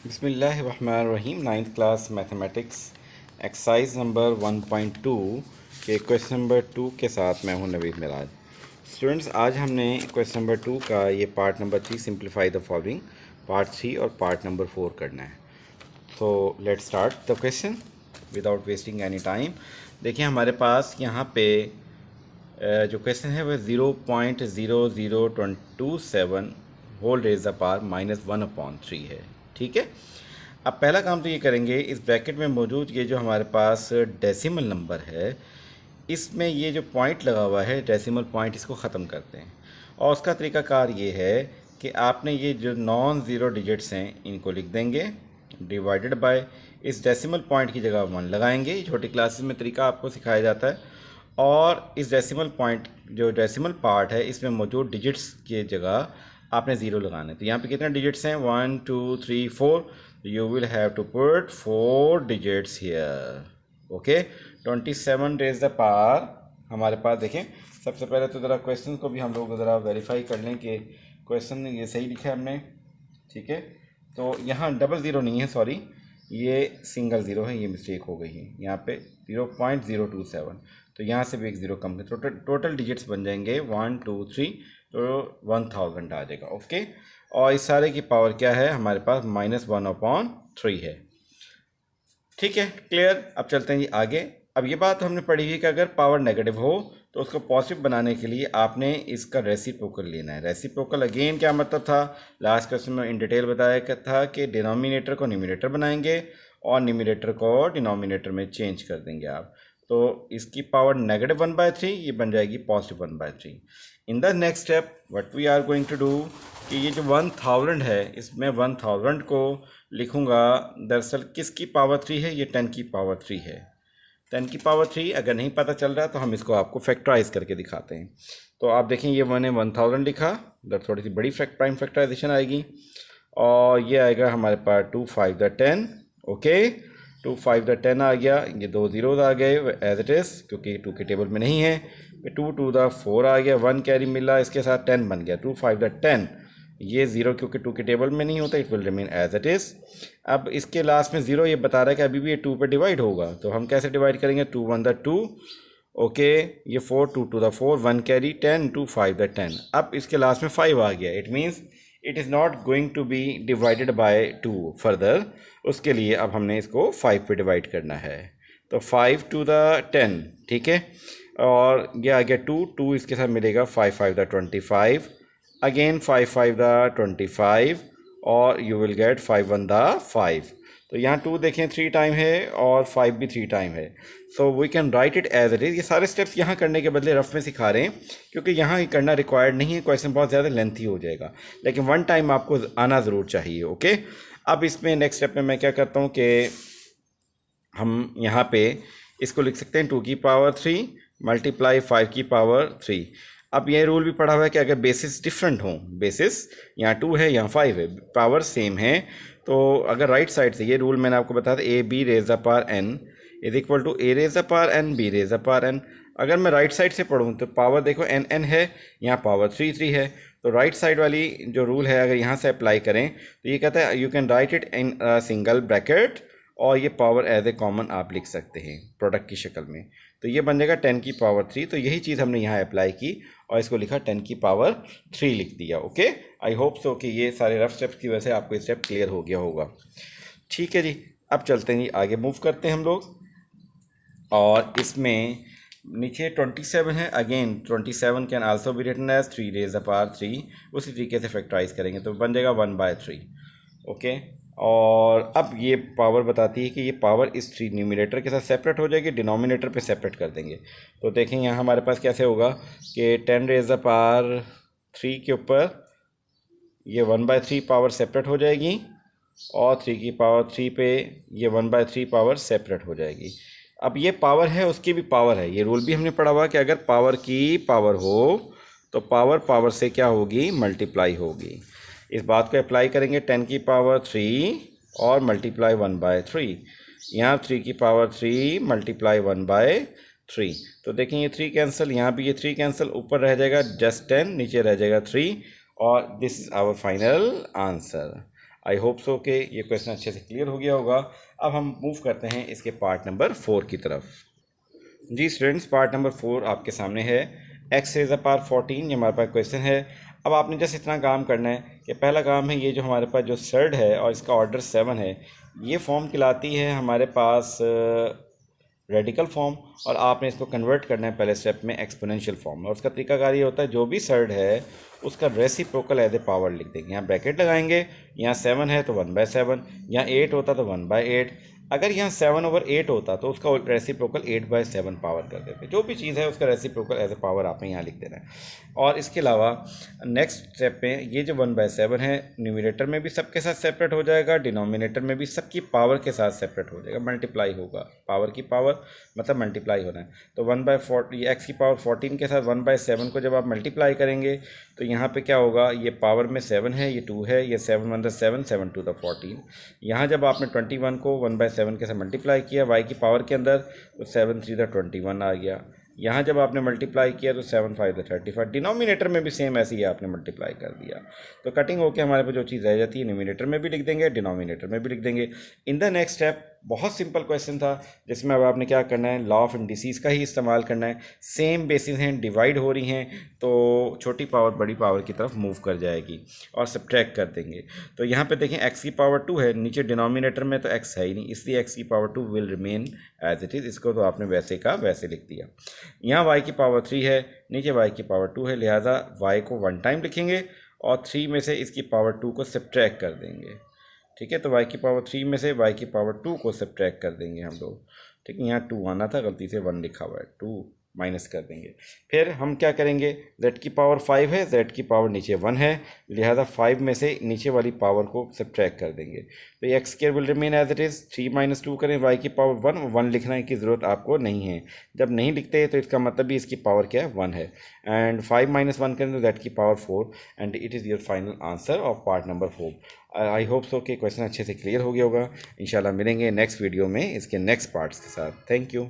बिस्मिल्लाहिर्रहमानिर्रहीम। Ninth class mathematics exercise number 1.2 के question number 2 के साथ मैं हूं नवीद मिराज। स्टूडेंट्स, आज हमने क्वेश्चन नंबर 2 का ये part number 3 simplify the following part 3 और पार्ट नंबर 4 करना है। So let's start the question without wasting any time. देखिए हमारे पास यहाँ पे जो क्वेश्चन है वह 0.00227 होल रेज़ द पावर -1/3 है। ठीक है, अब पहला काम तो ये करेंगे, इस ब्रैकेट में मौजूद ये जो हमारे पास डेसिमल नंबर है, इसमें ये जो पॉइंट लगा हुआ है डेसिमल पॉइंट, इसको ख़त्म करते हैं। और उसका तरीकाकार ये है कि आपने ये जो नॉन ज़ीरो डिजिट्स हैं इनको लिख देंगे डिवाइडेड बाय, इस डेसिमल पॉइंट की जगह 1 लगाएंगे। ये छोटी क्लासेस में तरीका आपको सिखाया जाता है। और इस डेसिमल पॉइंट जो डेसिमल पार्ट है इसमें मौजूद डिजिट्स की जगह आपने ज़ीरो लगाना है। तो यहाँ पे कितने डिजिट्स हैं? 1 2 3 4। You will have to put 4 digits here. Okay, 27 raise the power हमारे पास। देखें, सबसे पहले तो ज़रा क्वेश्चन को भी हम लोग ज़रा वेरीफाई कर लें कि क्वेश्चन ये सही लिखा है हमने। ठीक है, तो यहाँ डबल ज़ीरो नहीं है, सॉरी, ये सिंगल ज़ीरो है, ये मिस्टेक हो गई है। यहाँ पे 0.027, तो यहाँ से भी एक ज़ीरो कम है। टोटल डिजिट्स बन जाएंगे 1 2 3, तो 1000 आ जाएगा। ओके, और इस सारे की पावर क्या है हमारे पास? -1/3 है। ठीक है, क्लियर। अब चलते हैं जी आगे। अब ये बात हमने पढ़ी है कि अगर पावर नेगेटिव हो तो उसको पॉजिटिव बनाने के लिए आपने इसका रेसिप्रोकल लेना है। रेसिप्रोकल अगेन क्या मतलब था? लास्ट क्वेश्चन में इन डिटेल बताया था कि डिनोमिनेटर को न्यूमिनेटर बनाएंगे और न्यूमिनेटर को डिनोमिनेटर में चेंज कर देंगे आप। तो इसकी पावर -1/3 ये बन जाएगी +1/3। In the next step what we are going to do कि ये जो 1000 है इसमें 1000 को लिखूँगा, दरअसल किसकी पावर 3 है? ये 10 की पावर 3 है। 10 की पावर 3 अगर नहीं पता चल रहा तो हम इसको आपको फैक्टराइज करके दिखाते हैं। तो आप देखें, ये मैंने 1000 लिखा, इधर थोड़ी सी बड़ी प्राइम फैक्टराइजेशन आएगी और ये आएगा हमारे पास 2 5 द 10। ओके, 2 5 द 10 आ गया, ये 2 ज़ीरोज़ आ गए एज इट इज़ क्योंकि 2 के टेबल में नहीं है। 2 2 द 4 आ गया, 1 कैरी मिला, इसके साथ 10 बन गया। 2 5 द 10, ये ज़ीरो क्योंकि 2 के टेबल में नहीं होता, it will remain as it is. अब इसके लास्ट में ज़ीरो ये बता रहा है कि अभी भी ये 2 पे डिवाइड होगा, तो हम कैसे डिवाइड करेंगे? 2 1 द 2। ओके, ये 4 2 2 द 4, 1 कैरी 10, 2 5 द 10। अब इसके लास्ट में 5 आ गया, it means it is not going to be divided by 2 further. उसके लिए अब हमने इसको 5 पे डिवाइड करना है। तो 5 2 द 10, ठीक है, और ये आ गया 2 2, इसके साथ मिलेगा 5 5 द 25, अगेन 5 5 द 25, और यू विल गेट 5 1 द 5। तो यहाँ 2 देखें 3 टाइम है और 5 भी 3 टाइम है। So we can write it as it is. ये सारे स्टेप्स यहाँ करने के बदले रफ में सिखा रहे हैं क्योंकि यहाँ ही करना रिक्वायर्ड नहीं है, क्वेश्चन बहुत ज़्यादा लेंथी हो जाएगा, लेकिन 1 टाइम आपको आना ज़रूर चाहिए। ओके, अब इसमें नेक्स्ट स्टेप में मैं क्या करता हूँ कि हम यहाँ पे इसको लिख सकते हैं 2 की पावर 3 मल्टीप्लाई 5 की पावर 3। अब ये रूल भी पढ़ा हुआ है कि अगर बेसिस डिफरेंट हों, बेसिस यहाँ 2 है यहाँ 5 है, पावर सेम है, तो अगर राइट साइड से, ये रूल मैंने आपको बताया था, A B raise the power n is equal to A raise the power n B raise the power n। अगर मैं राइट साइड से पढ़ूँ तो पावर देखो n n है, यहाँ पावर 3 3 है, तो राइट साइड वाली जो रूल है अगर यहाँ से अप्लाई करें तो ये कहता है you can write it in single bracket, और ये पावर एज ए कॉमन आप लिख सकते हैं प्रोडक्ट की शक्ल में। तो ये बन जाएगा 10 की पावर 3। तो यही चीज़ हमने यहाँ अप्लाई की और इसको लिखा 10 की पावर 3 लिख दिया। ओके, आई होप सो कि ये सारे रफ स्टेप्स की वजह से आपको स्टेप क्लियर हो गया होगा। ठीक है जी, अब चलते हैं जी आगे, मूव करते हैं हम लोग। और इसमें नीचे 27 है, again 27 can also be written as 3 raise the power 3। उसी तरीके से फैक्टराइज करेंगे तो बन जाएगा 1/3। ओके, और अब ये पावर बताती है कि ये पावर इस 3 न्यूमिनेटर के साथ सेपरेट हो जाएगी, डिनोमिनेटर पे सेपरेट कर देंगे। तो देखें यहाँ हमारे पास कैसे होगा कि 10 रेज़ द पावर 3 के ऊपर ये 1/3 पावर सेपरेट हो जाएगी, और 3 की पावर 3 पे ये 1/3 पावर सेपरेट हो जाएगी। अब ये पावर है, उसकी भी पावर है, ये रूल भी हमने पढ़ा हुआ कि अगर पावर की पावर हो तो पावर पावर से क्या होगी? मल्टीप्लाई होगी। इस बात को अप्लाई करेंगे 10 की पावर 3 और मल्टीप्लाई 1/3। यहाँ 3 की पावर 3 मल्टीप्लाई 1/3। तो देखें ये 3 कैंसिल, यहाँ भी ये 3 कैंसिल, ऊपर रह जाएगा जस्ट 10, नीचे रह जाएगा 3, और this is our final answer. I hope so कि ये क्वेश्चन अच्छे से क्लियर हो गया होगा। अब हम मूव करते हैं इसके पार्ट नंबर 4 की तरफ। जी स्टूडेंट्स, पार्ट नंबर 4 आपके सामने है। एक्स रेज़ द पावर 14 ये हमारे पास क्वेश्चन है। अब आपने जस्ट इतना काम करना है कि पहला काम है ये जो हमारे पास जो सर्ड है और इसका ऑर्डर 7 है, ये फॉर्म कहलाती है हमारे पास रेडिकल फॉर्म, और आपने इसको कन्वर्ट करना है पहले स्टेप में एक्सपोनेंशियल फॉर्म में। और उसका तरीकाकार ये होता है जो भी सर्ड है उसका रेसिप्रोकल एज ए पावर लिख देंगे। यहाँ ब्रैकेट लगाएंगे, यहाँ 7 है तो 1/7, यहाँ 8 होता तो 1/8, अगर यहाँ 7/8 होता तो उसका रेसिप्रोकल 8/7 पावर कर देते। जो भी चीज़ है उसका रेसिप्रोकल एज ए पावर आपने यहाँ लिख देना है। और इसके अलावा नेक्स्ट स्टेप में ये जो 1/7 है न्यूमरेटर में भी सबके साथ सेपरेट हो जाएगा, डिनोमिनेटर में भी सबकी पावर के साथ सेपरेट हो जाएगा, मल्टीप्लाई होगा। पावर की पावर मतलब मल्टीप्लाई होना है। तो 1/4 ये एक्स की पावर 14 के साथ 1/7 को जब आप मल्टीप्लाई करेंगे तो यहाँ पे क्या होगा, ये पावर में 7 है, ये 2 है, ये 7 1 7 7 2 14। यहाँ जब आपने 21 को 1/7 के साथ मल्टीप्लाई किया वाई की पावर के अंदर तो 7 3 21 आ गया। यहाँ जब आपने मल्टीप्लाई किया तो 7 5 35, डिनोमिनेटर में भी सेम ऐसे ही आपने मल्टीप्लाई कर दिया। तो कटिंग होकर हमारे पास जो चीज़ रह जाती है न्यूमिनेटर में भी लिख देंगे, डिनोमिनेटर में भी लिख देंगे। इन द नेक्स्ट स्टेप बहुत सिंपल क्वेश्चन था जिसमें अब आपने क्या करना है, लॉ ऑफ इंडिसीज का ही इस्तेमाल करना है। सेम बेसिस हैं, डिवाइड हो रही हैं तो छोटी पावर बड़ी पावर की तरफ मूव कर जाएगी और सब्ट्रैक्ट कर देंगे। तो यहाँ पे देखें एक्स की पावर 2 है, नीचे डिनोमिनेटर में तो एक्स है ही नहीं, इसलिए एक्स की power 2 will remain as it is. इसको तो आपने वैसे का वैसे लिख दिया। यहाँ वाई की पावर 3 है, नीचे वाई की पावर 2 है, लिहाजा वाई को 1 टाइम लिखेंगे और 3 में से इसकी पावर 2 को सब्ट्रैक्ट कर देंगे। ठीक है, तो y की पावर 3 में से y की पावर 2 को सब्ट्रैक्ट कर देंगे हम लोग। ठीक है, यहाँ 2 आना था, गलती से 1 लिखा हुआ है, 2 माइनस कर देंगे। फिर हम क्या करेंगे, z की पावर 5 है, z की पावर नीचे 1 है, लिहाजा 5 में से नीचे वाली पावर को सब्ट्रैक्ट कर देंगे। तो ये x square will remain as it is. 3 - 2 करें, y की पावर 1 लिखने की ज़रूरत आपको नहीं है। जब नहीं लिखते तो इसका मतलब भी इसकी पावर क्या है, 1 है। एंड 5 - 1 करें तो z की power 4, and it is your final answer of part number 4। I hope so कि क्वेश्चन अच्छे से क्लियर हो गया होगा। इंशाल्लाह मिलेंगे नेक्स्ट वीडियो में इसके नेक्स्ट पार्ट्स के साथ। Thank you.